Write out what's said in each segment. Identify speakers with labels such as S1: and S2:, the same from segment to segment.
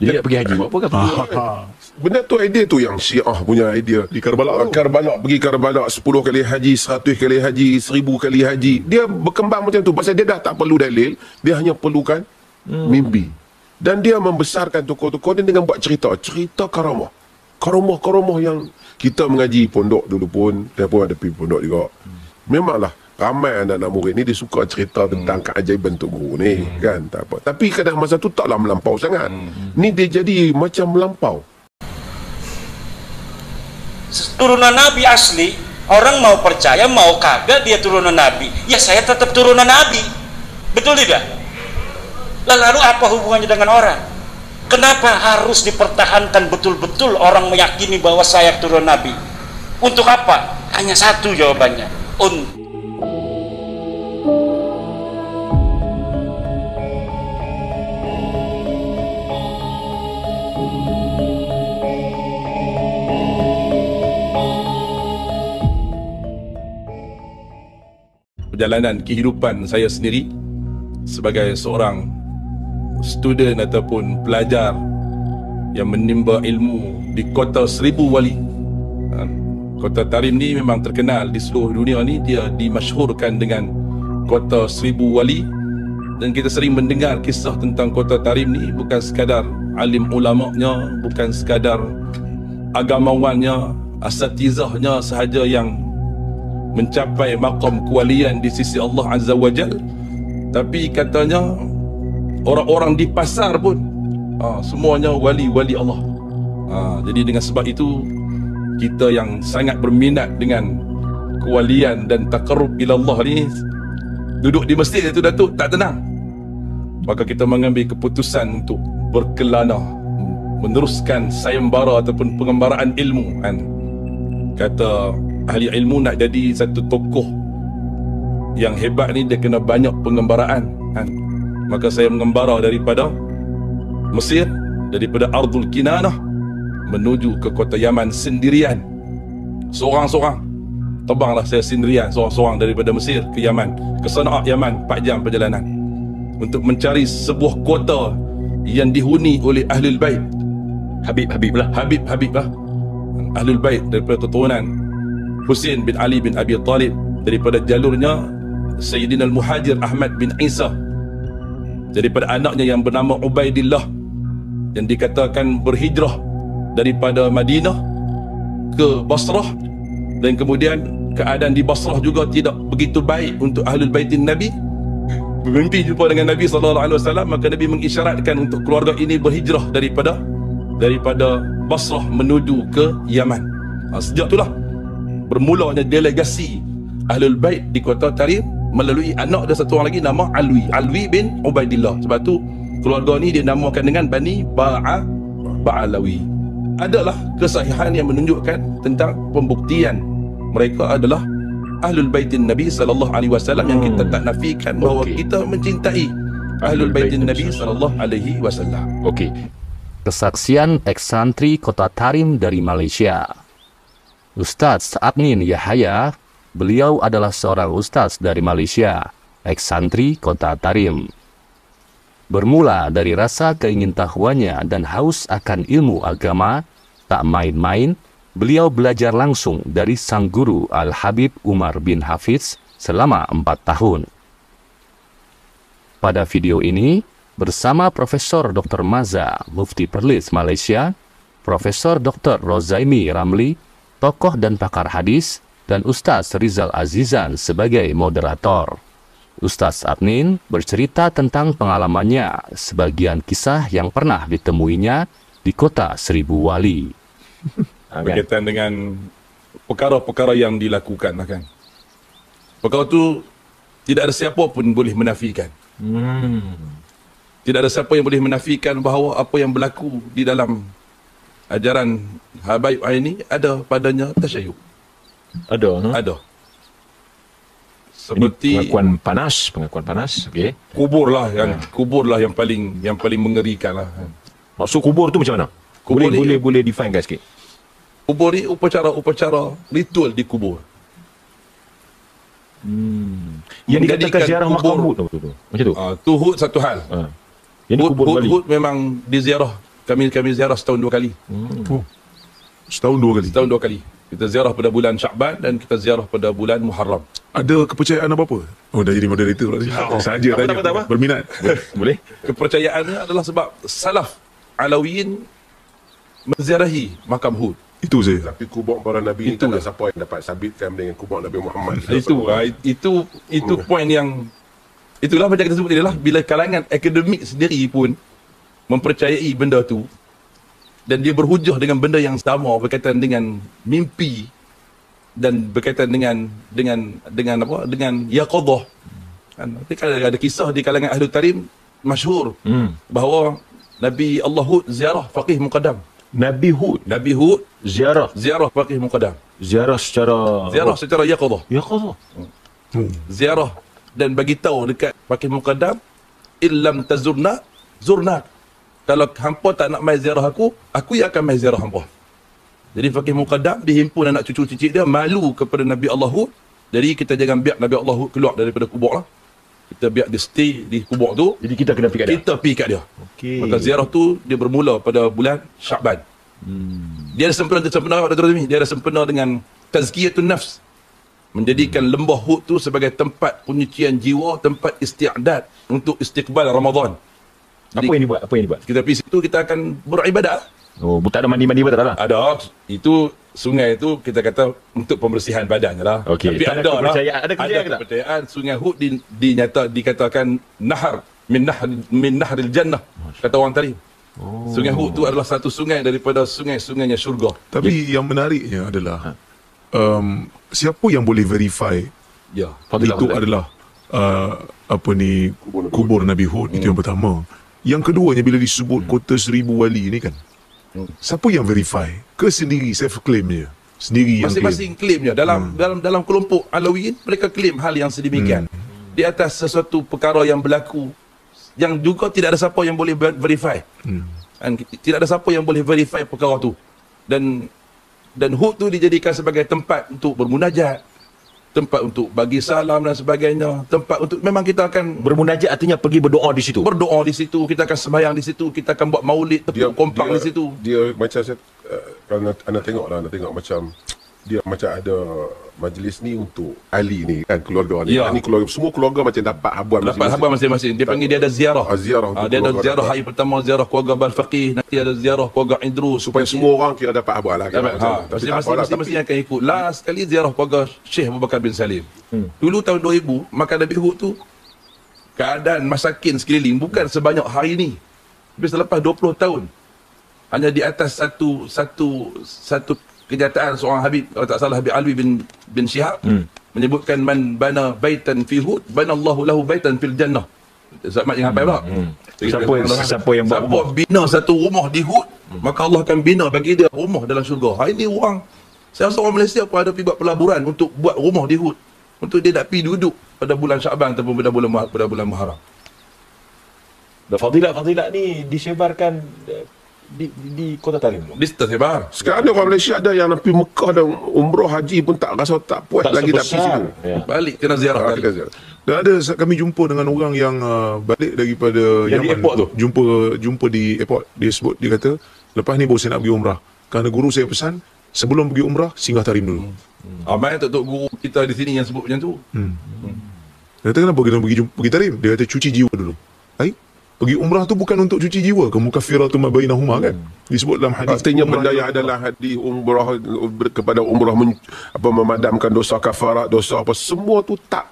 S1: Dia nak pergi haji buat apa kan?
S2: Benda tu idea tu yang Syiah punya idea.
S1: Di Karbala tu.
S2: Karbala, pergi Karbala 10 kali haji, 100 kali haji, 1000 kali haji. Dia berkembang macam tu. Pasal dia dah tak perlu dalil, dia hanya perlukan mimpi. Dan dia membesarkan tokoh-tokoh dia dengan buat cerita karamah. Karamah yang kita mengaji pondok dulu pun, dia pun ada pergi pondok juga. Memanglah ramai anak-anak murid ni dia suka cerita tentang keajaiban Tok Guru ni, kan, tak apa. Tapi kadang masa tu taklah melampau sangat. Ni dia jadi macam melampau.
S3: Turunan Nabi asli, orang mau percaya mau kagak dia turunan Nabi, ya saya tetap turunan Nabi, betul tidak? Lalu apa hubungannya dengan orang? Kenapa harus dipertahankan betul-betul orang meyakini bahwa saya turunan Nabi? Untuk apa? Hanya satu jawabannya,
S4: perjalanan kehidupan saya sendiri sebagai seorang student ataupun pelajar yang menimba ilmu di kota 1000 wali. Kota Tarim ni memang terkenal di seluruh dunia ni, dia dimasyhurkan dengan kota 1000 wali, dan kita sering mendengar kisah tentang kota Tarim ni. Bukan sekadar alim ulamanya, bukan sekadar agamawannya, asatizahnya sahaja yang mencapai maqam kewalian di sisi Allah Azza wa Jal, tapi katanya orang-orang di pasar pun semuanya wali-wali Allah. Jadi dengan sebab itu kita yang sangat berminat dengan kewalian dan taqarrub ila Allah ni, duduk di masjid itu Datuk tak tenang. Maka kita mengambil keputusan untuk berkelana meneruskan sayembara ataupun pengembaraan ilmu, kan. Kata ahli ilmu, nak jadi satu tokoh yang hebat ni dia kena banyak pengembaraan, kan. Maka saya mengembara daripada Mesir, daripada Ardul Kinanah menuju ke kota Yaman sendirian, seorang-seorang. Terbanglah saya sendirian seorang-seorang daripada Mesir ke Yaman, ke Sana'a Yaman, 4 jam perjalanan, untuk mencari sebuah kota yang dihuni oleh Ahlul Bait. Habib lah Ahlul Bait daripada keturunan Husain bin Ali bin Abi Talib, daripada jalurnya Sayyidina Al-Muhajir Ahmad bin Isa, daripada anaknya yang bernama Ubaidillah, yang dikatakan berhijrah daripada Madinah ke Basrah, dan kemudian keadaan di Basrah juga tidak begitu baik untuk Ahlul Baitin Nabi. Bermimpi jumpa dengan Nabi SAW, maka Nabi mengisyaratkan untuk keluarga ini berhijrah daripada Basrah menuju ke Yaman. Sejak itulah bermulanya delegasi Ahlul Bait di kota Tarim melalui anak dia satu orang lagi nama Alwi bin Ubaidillah. Sebab tu keluarga ni dia namakan dengan Bani Ba'alawi. Adalah kesahihan yang menunjukkan tentang pembuktian mereka adalah Ahlul Baitin Nabi sallallahu alaihi wasallam, yang kita tak nafikan bahawa kita mencintai Ahlul Baitin Nabi sallallahu alaihi wasallam.
S5: Kesaksian eks-santri kota Tarim dari Malaysia. Ustaz Adnin Yahaya, beliau adalah seorang ustaz dari Malaysia, eks-santri kota Tarim. Bermula dari rasa keingintahuannya dan haus akan ilmu agama, tak main-main, beliau belajar langsung dari sang guru Al-Habib Umar bin Hafiz selama 4 tahun. Pada video ini, bersama Profesor Dr. Maza, Mufti Perlis Malaysia, Profesor Dr. Rozaimi Ramli, tokoh dan pakar hadis, dan Ustaz Rizal Azizan sebagai moderator. Ustaz Adnin bercerita tentang pengalamannya, sebagian kisah yang pernah ditemuinya di kota 1000 wali.
S4: Berkaitan dengan perkara-perkara yang dilakukan, kan. Perkara itu tidak ada siapa pun boleh menafikan. Tidak ada siapa yang boleh menafikan bahawa apa yang berlaku di dalam ajaran Habaib ini ada padanya tasyayuh. Ada. Seperti
S1: pengakuan panas,
S4: kubur lah yang paling mengerikan lah.
S1: Maksud kubur tu macam mana?
S4: Kubur
S1: boleh define guys sikit.
S4: Kubur ni upacara ritual di kubur.
S1: Yang dikatakan ziarah makam Hud tu. Macam tu.
S4: Tu Hud satu hal.
S1: Yang kubur
S4: Hud memang diziarah Kami ziarah setahun 2 kali.
S6: Oh. Setahun 2 kali.
S4: Setahun 2 kali. Kita ziarah pada bulan Syakban dan kita ziarah pada bulan Muharram.
S6: Ada kepercayaan apa-apa? Oh, dah jadi moderator pula ni. Saja tanya.
S1: tak apa.
S6: Berminat.
S1: Boleh?
S4: Kepercayaannya adalah sebab salaf Alawiyin menziarahi makam Hud.
S6: Itu saya.
S2: Tapi kubur para Nabi ni
S4: Itu
S2: tak ada
S4: lah.
S2: siapa yang dapat sabitkan dengan kubur Nabi Muhammad.
S4: Itu poin yang itulah macam kita sebut tadi lah, bila kalangan akademik sendiri pun mempercayai benda tu dan dia berhujah dengan benda yang sama berkaitan dengan mimpi dan berkaitan dengan apa, dengan yaqadah. Kan nanti ada kisah di kalangan Ahlul Tarim masyhur bahawa Nabi Allah Hud ziarah faqih muqaddam.
S1: Nabi Hud ziarah
S4: Faqih muqaddam.
S1: ziarah
S4: Secara yaqadah.
S1: ya qadha.
S4: Ziarah dan bagi tahu dekat Faqih muqaddam, illam tazurna zurnak. Kalau hampa tak nak mai ziarah aku yang akan mai ziarah hampa. Jadi Faqih muqaddam dihimpun anak cucu cicit dia malu kepada Nabi Allah Hud. Jadi kita jangan biar Nabi Allah Hud keluar daripada kubur lah. Kita biar dia stay di kubur tu.
S1: Jadi kita kena pergi kat dia.
S4: Kita pergi kat dia.
S1: Okey.
S4: Maka ziarah tu dia bermula pada bulan Syakban. Dia ada sempena dia ada sempena dengan tazkiyatun nafs. Menjadikan lembah Hud tu sebagai tempat penyucian jiwa, tempat isti'dad untuk istiqbal Ramadan. Jadi,
S1: Apa yang dibuat?
S4: kita pergi situ kita akan beribadat.
S1: Oh, tak ada mandi-mandi tak ada lah.
S4: Ada itu sungai itu kita kata untuk pembersihan badan je lah.
S1: Okey.
S4: Tapi
S1: Tak ada
S4: ada lah.
S1: kepercayaan. Ada kepercayaan ke tak?
S4: kepercayaan sungai Hud dikatakan nahar min nahril jannah kata orang tadi. Sungai Hud tu adalah satu sungai daripada sungai-sungainya syurga.
S6: Tapi yang menariknya adalah siapa yang boleh verify
S4: Ya.
S6: itu adalah kubur Nabi Hud. Itu yang pertama. Yang keduanya bila disebut kota 1000 wali ni kan, siapa yang verify? Ke sendiri self claim je? Sendiri yang claim.
S4: Masing-masing klaimnya dalam kelompok Alawiyin mereka klaim hal yang sedemikian di atas sesuatu perkara yang berlaku yang juga tidak ada siapa yang boleh verify. Dan tidak ada siapa yang boleh verify perkara tu. Dan Hud tu dijadikan sebagai tempat untuk bermunajat, tempat untuk bagi salam dan sebagainya, tempat untuk memang kita akan
S1: Bermunajat artinya pergi berdoa di situ.
S4: berdoa di situ, kita akan sembahyang di situ, kita akan buat maulid tepuk kompak di situ.
S2: Dia macam saya kalau anda tengok macam dia macam ada majlis ni untuk ahli ni kan, keluarga ni.
S4: Ya.
S2: Ni keluarga, semua keluarga macam dapat habuan
S4: Dapat habar masing-masing. Dia panggil dia ada ziarah.
S2: Ziarah untuk
S4: Dia ada
S2: keluarga
S4: ziarah
S2: dapat.
S4: hari pertama ziarah keluarga Balfaqih, nanti ada ziarah keluarga Idrus
S2: Supaya semua orang kira dapat habuan lah.
S4: Dapat,
S2: Tapi tak apalah.
S4: masing-masing akan ikut. Last sekali ziarah keluarga Syekh Abu Bakar bin Salim. Dulu tahun 2000, maka Nabi Hud tu keadaan masakin sekeliling bukan sebanyak hari ni. Tapi selepas 20 tahun hanya di atas satu kenyataan seorang Habib, kalau tak salah Habib Alwi bin Syihab menyebutkan man bana baitan fi Hud banallahu lahu baitan fil jannah. Zaman yang hafal pula.
S1: Siapa yang buat
S4: Siapa bina satu rumah di Hud, maka Allah akan bina bagi dia rumah dalam syurga. Hari ni orang, saya rasa orang Malaysia pun ada pergi buat pelaburan untuk buat rumah di Hud, untuk dia nak pergi duduk pada bulan Syakban ataupun pada bulan Muharram.
S1: Fadilat ni disebarkan di Kota Tarim.
S4: Distance hebat.
S2: Sekarang ni orang Malaysia ada yang nak pergi Mekah dan umrah haji pun tak rasa tak puas
S1: Tak
S2: lagi tak pergi
S1: sebesar.
S2: situ.
S1: Ya.
S4: Balik kena ziarah
S2: Kita
S4: balik.
S2: ziarah.
S6: Dan ada kami jumpa dengan orang yang balik daripada
S1: Yang di
S6: Yaman
S1: airport tu?
S6: Jumpa di airport. Dia sebut, dia kata, lepas ni baru saya nak pergi umrah. Kerana guru saya pesan, sebelum pergi umrah, singgah Tarim dulu.
S4: Amai tok guru kita di sini yang sebut macam tu.
S6: Dia kata, kenapa kita pergi Tarim? Dia kata, cuci jiwa dulu. Pergi umrah tu bukan untuk cuci jiwa. Mukaffiratun ma bainahuma kan? Disebut dalam hadis.
S2: Artinya
S6: umrah
S2: benda yang adalah di umrah kepada umrah memadamkan dosa kafarat, dosa apa, semua tu tak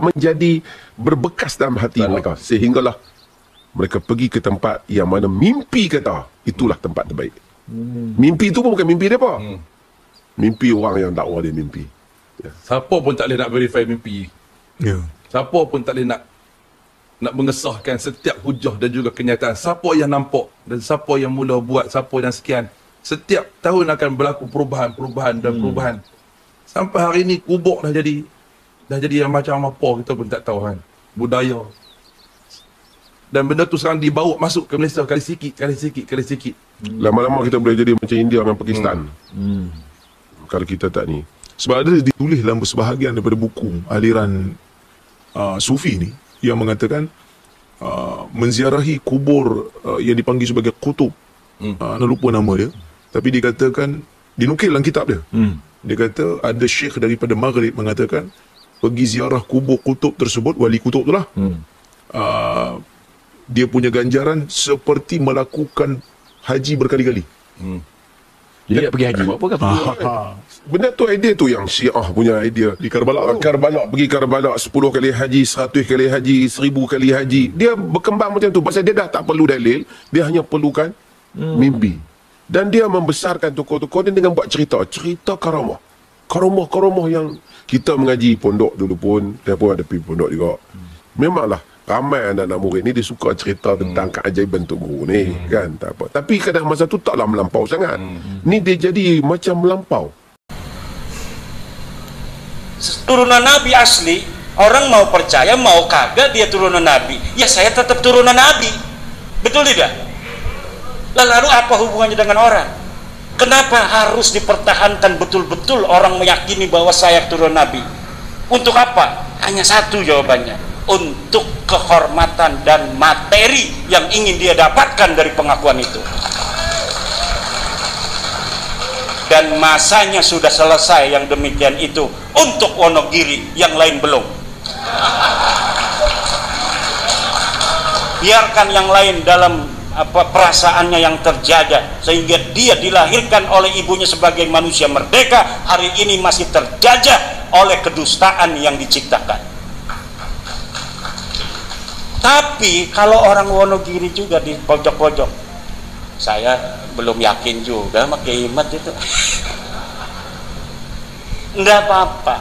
S2: menjadi berbekas dalam hati mereka, sehinggalah mereka pergi ke tempat yang mana mimpi kata itulah tempat terbaik. Mimpi itu pun bukan mimpi mereka. Mimpi orang yang dakwah dia mimpi.
S4: Siapa pun tak boleh nak verify mimpi.
S6: Ya.
S4: Siapa pun tak boleh nak mengesahkan setiap hujah dan juga kenyataan. Siapa yang nampak dan siapa yang mula buat, siapa dan sekian. Setiap tahun akan berlaku perubahan dan perubahan. Sampai hari ni kubur dah jadi yang macam apa kita pun tak tahu kan. Budaya. Dan benda tu sekarang dibawa masuk ke Malaysia kali sikit.
S2: Lama-lama kita boleh jadi macam India dengan Pakistan. Kalau kita tak ni.
S6: Sebab ada ditulis dalam sebahagian daripada buku aliran Sufi ni yang mengatakan menziarahi kubur yang dipanggil sebagai kutub lupa nama dia, tapi dia katakan, dinukil dalam kitab dia. Dia kata ada syekh daripada Maghrib mengatakan pergi ziarah kubur kutub tersebut, wali kutub tu lah, dia punya ganjaran seperti melakukan haji berkali-kali.
S1: Jadi nak pergi haji buat apa kan?
S2: Benda tu idea tu yang Syiah punya idea.
S6: Di Karbala tu.
S2: Pergi Karbala 10 kali haji, 100 kali haji, 1000 kali haji. Dia berkembang macam tu pasal dia dah tak perlu dalil, dia hanya perlukan mimpi. Dan dia membesarkan tokoh-tokoh dia dengan buat cerita karamah yang kita mengaji pondok dulu pun, dia pun ada pergi pondok juga. Memanglah ramai anak-anak murid ni dia suka cerita tentang keajaiban Tok Guru ni, kan, tak apa. Tapi kadang masa tu taklah melampau sangat. Ni dia jadi macam melampau.
S3: Turunan Nabi asli, orang mau percaya mau kagak dia turunan Nabi, ya saya tetap turunan Nabi, betul tidak? Lalu apa hubungannya dengan orang? Kenapa harus dipertahankan betul-betul orang meyakini bahwa saya turunan Nabi? Untuk apa? Hanya satu jawabannya, untuk kehormatan dan materi yang ingin dia dapatkan dari pengakuan itu. Dan masanya sudah selesai yang demikian itu untuk Wonogiri, yang lain belum. Biarkan yang lain dalam perasaannya yang terjaga, sehingga dia dilahirkan oleh ibunya sebagai manusia merdeka, hari ini masih terjajah oleh kedustaan yang diciptakan. Tapi kalau orang Wonogiri juga di pojok-pojok, saya belum yakin juga sama Kiai itu. Enggak apa-apa.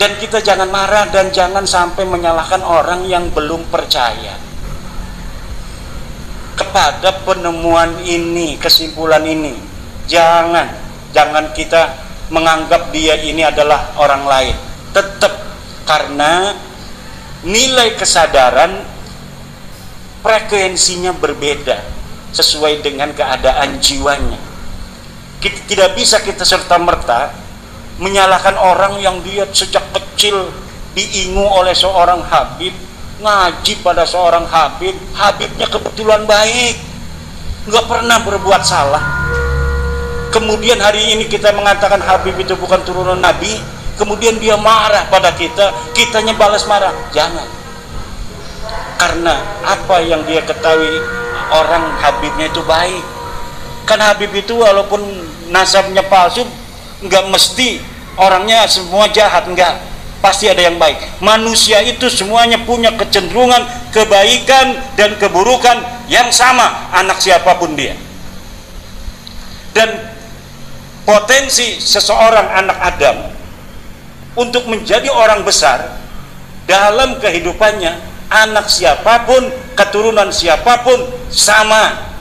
S3: Dan kita jangan marah dan jangan sampai menyalahkan orang yang belum percaya kepada penemuan ini, kesimpulan ini. Jangan kita menganggap dia ini adalah orang lain. Tetap, karena nilai kesadaran frekuensinya berbeda sesuai dengan keadaan jiwanya. Tidak bisa kita serta-merta menyalahkan orang yang dia sejak kecil diingu oleh seorang Habib, ngaji pada seorang Habib, Habibnya kebetulan baik, nggak pernah berbuat salah. Kemudian hari ini kita mengatakan Habib itu bukan turunan Nabi, kemudian dia marah pada kita, kitanya balas marah. Jangan. Karena apa yang dia ketahui, orang Habibnya itu baik. Kan Habib itu walaupun nasabnya palsu, nggak mesti orangnya semua jahat, enggak, pasti ada yang baik. Manusia itu semuanya punya kecenderungan kebaikan dan keburukan yang sama, anak siapapun dia. Dan potensi seseorang anak Adam untuk menjadi orang besar dalam kehidupannya, anak siapapun, keturunan siapapun sama.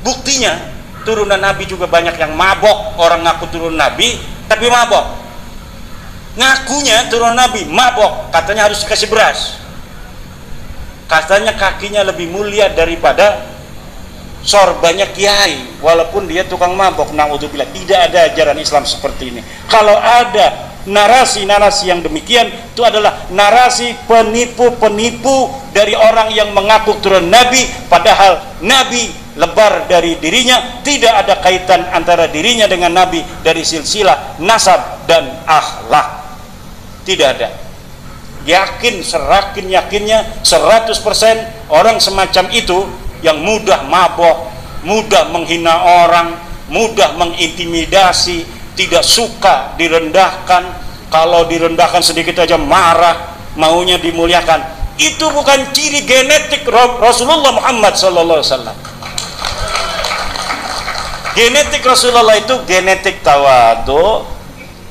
S3: Buktinya turunan Nabi juga banyak yang mabok. Orang ngaku turunan Nabi tapi mabok. Ngakunya turunan Nabi, mabok, katanya harus kasih beras, katanya kakinya lebih mulia daripada sorbannya kiai, walaupun dia tukang mabok. Naudzubillah, tidak ada ajaran Islam seperti ini. Kalau ada narasi-narasi yang demikian, itu adalah narasi penipu-penipu dari orang yang mengaku turun Nabi, padahal Nabi lebar dari dirinya, tidak ada kaitan antara dirinya dengan Nabi dari silsilah nasab dan akhlak, tidak ada. Yakin, serakin yakinnya 100% orang semacam itu yang mudah mabok, mudah menghina orang, mudah mengintimidasi, tidak suka direndahkan, kalau direndahkan sedikit aja marah, maunya dimuliakan. Itu bukan ciri genetik Rasulullah Muhammad SAW. Genetik Rasulullah itu genetik tawadu,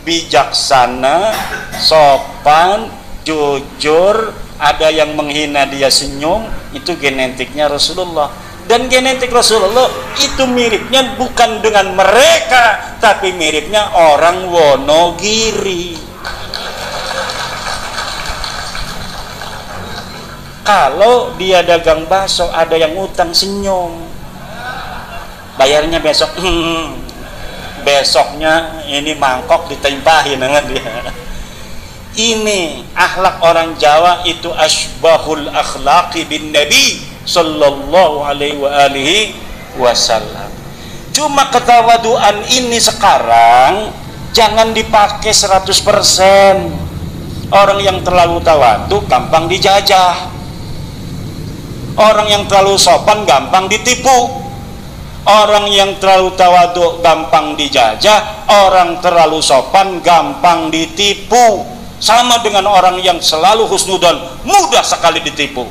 S3: bijaksana, sopan, jujur. Ada yang menghina dia senyum, itu genetiknya Rasulullah. Dan genetik Rasulullah itu miripnya bukan dengan mereka, tapi miripnya orang Wonogiri. Kalau dia dagang bakso, ada yang utang, senyum, bayarnya besok. Besoknya ini mangkok ditempahin dengan dia. Ini akhlak orang Jawa itu asbahul akhlaqi bin Nabi, sallallahu alaihi wasallam. Cuma ketawaduan ini sekarang jangan dipakai 100%. Orang yang terlalu tawadu gampang dijajah. Orang yang terlalu sopan gampang ditipu. Orang yang terlalu tawadu gampang dijajah. Orang terlalu sopan gampang ditipu. Sama dengan orang yang selalu husnudon, mudah sekali ditipu.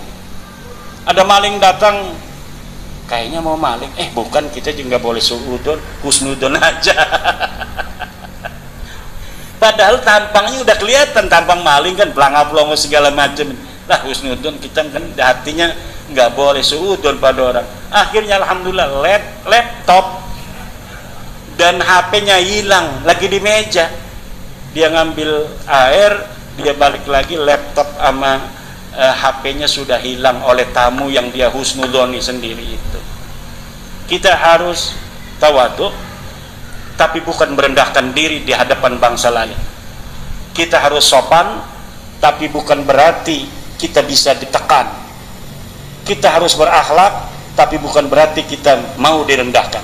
S3: Ada maling datang, kayaknya mau maling, bukan, kita juga boleh suudon, husnudon aja. Padahal tampangnya udah kelihatan, tampang maling kan pelangap-pelongo segala macam. Lah husnudon kita kan hatinya nggak boleh suudon pada orang. Akhirnya alhamdulillah laptop dan HP-nya hilang, lagi di meja. Dia ngambil air, dia balik lagi, laptop sama HP-nya sudah hilang oleh tamu yang dia husnudoni sendiri itu. Kita harus tawadhu, tapi bukan merendahkan diri di hadapan bangsa lain. Kita harus sopan, tapi bukan berarti kita bisa ditekan. Kita harus berakhlak, tapi bukan berarti kita mau direndahkan.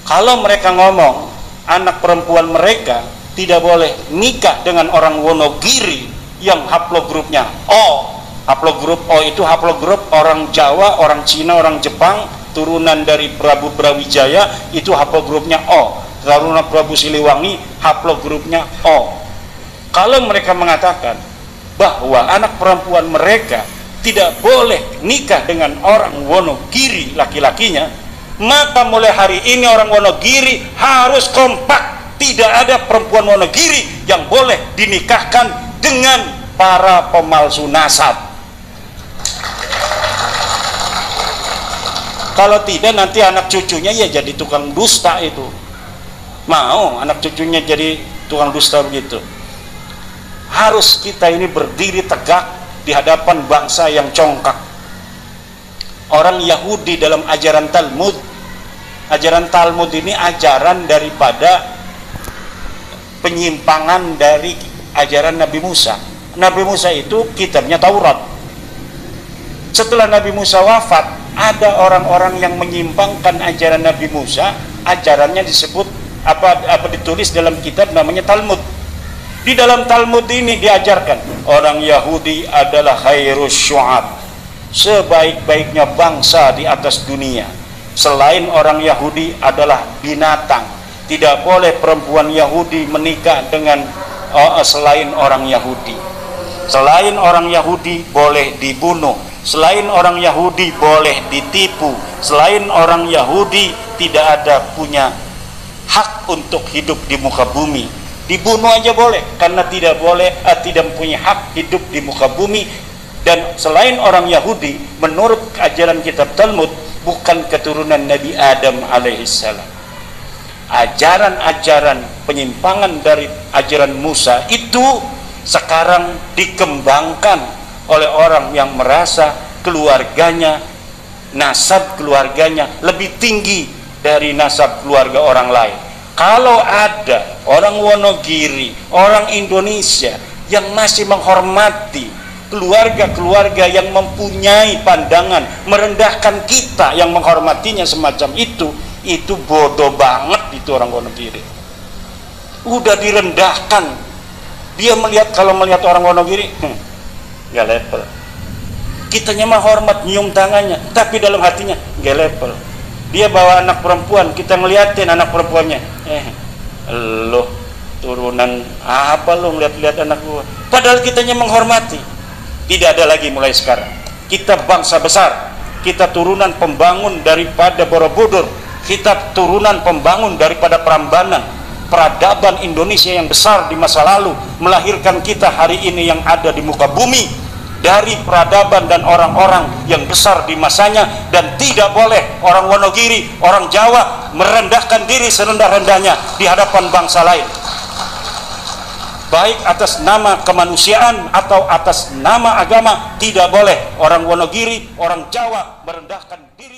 S3: Kalau mereka ngomong anak perempuan mereka tidak boleh nikah dengan orang Wonogiri yang haplogrupnya O. Haplogrup O itu haplogrup orang Jawa, orang Cina, orang Jepang, turunan dari Prabu Brawijaya, itu haplogrupnya O. Turunan Prabu Siliwangi, haplogrupnya O. Kalau mereka mengatakan bahwa anak perempuan mereka tidak boleh nikah dengan orang Wonogiri laki-lakinya, maka mulai hari ini orang Wonogiri harus kompak. Tidak ada perempuan Wonogiri yang boleh dinikahkan dengan para pemalsu nasab. Kalau tidak nanti anak cucunya ya jadi tukang dusta itu. Mau anak cucunya jadi tukang dusta begitu. Harus kita ini berdiri tegak di hadapan bangsa yang congkak. Orang Yahudi dalam ajaran Talmud. Ajaran Talmud ini ajaran daripada penyimpangan dari ajaran Nabi Musa. Nabi Musa itu kitabnya Taurat. Setelah Nabi Musa wafat, ada orang-orang yang menyimpangkan ajaran Nabi Musa. Ajarannya disebut apa ditulis dalam kitab namanya Talmud. Di dalam Talmud ini diajarkan orang Yahudi adalah khairus syu'ab, sebaik-baiknya bangsa di atas dunia. Selain orang Yahudi adalah binatang. Tidak boleh perempuan Yahudi menikah dengan selain orang Yahudi. Selain orang Yahudi boleh dibunuh. Selain orang Yahudi boleh ditipu. Selain orang Yahudi tidak ada punya hak untuk hidup di muka bumi. Dibunuh aja boleh, karena tidak mempunyai hak hidup di muka bumi. Dan selain orang Yahudi, menurut ajaran kitab Talmud, bukan keturunan Nabi Adam alaihissalam. Ajaran-ajaran penyimpangan dari ajaran Musa itu sekarang dikembangkan oleh orang yang merasa keluarganya, nasab keluarganya lebih tinggi dari nasab keluarga orang lain. Kalau ada orang Wonogiri, orang Indonesia yang masih menghormati keluarga-keluarga yang mempunyai pandangan merendahkan kita yang menghormatinya semacam itu bodoh banget itu orang Wonogiri. Udah direndahkan. Dia kalau melihat orang Wonogiri, gak level. Kitanya mah hormat, nyium tangannya, tapi dalam hatinya gak level. Dia bawa anak perempuan, kita ngeliatin anak perempuannya, lo turunan apa lo ngeliat-liat anak gua. Padahal kitanya menghormati. Tidak ada lagi mulai sekarang. Kita bangsa besar, kita turunan pembangun daripada Borobudur, kita turunan pembangun daripada Prambanan. Peradaban Indonesia yang besar di masa lalu melahirkan kita hari ini yang ada di muka bumi dari peradaban dan orang-orang yang besar di masanya. Dan tidak boleh orang Wonogiri, orang Jawa merendahkan diri serendah-rendahnya di hadapan bangsa lain, baik atas nama kemanusiaan atau atas nama agama. Tidak boleh orang Wonogiri, orang Jawa merendahkan diri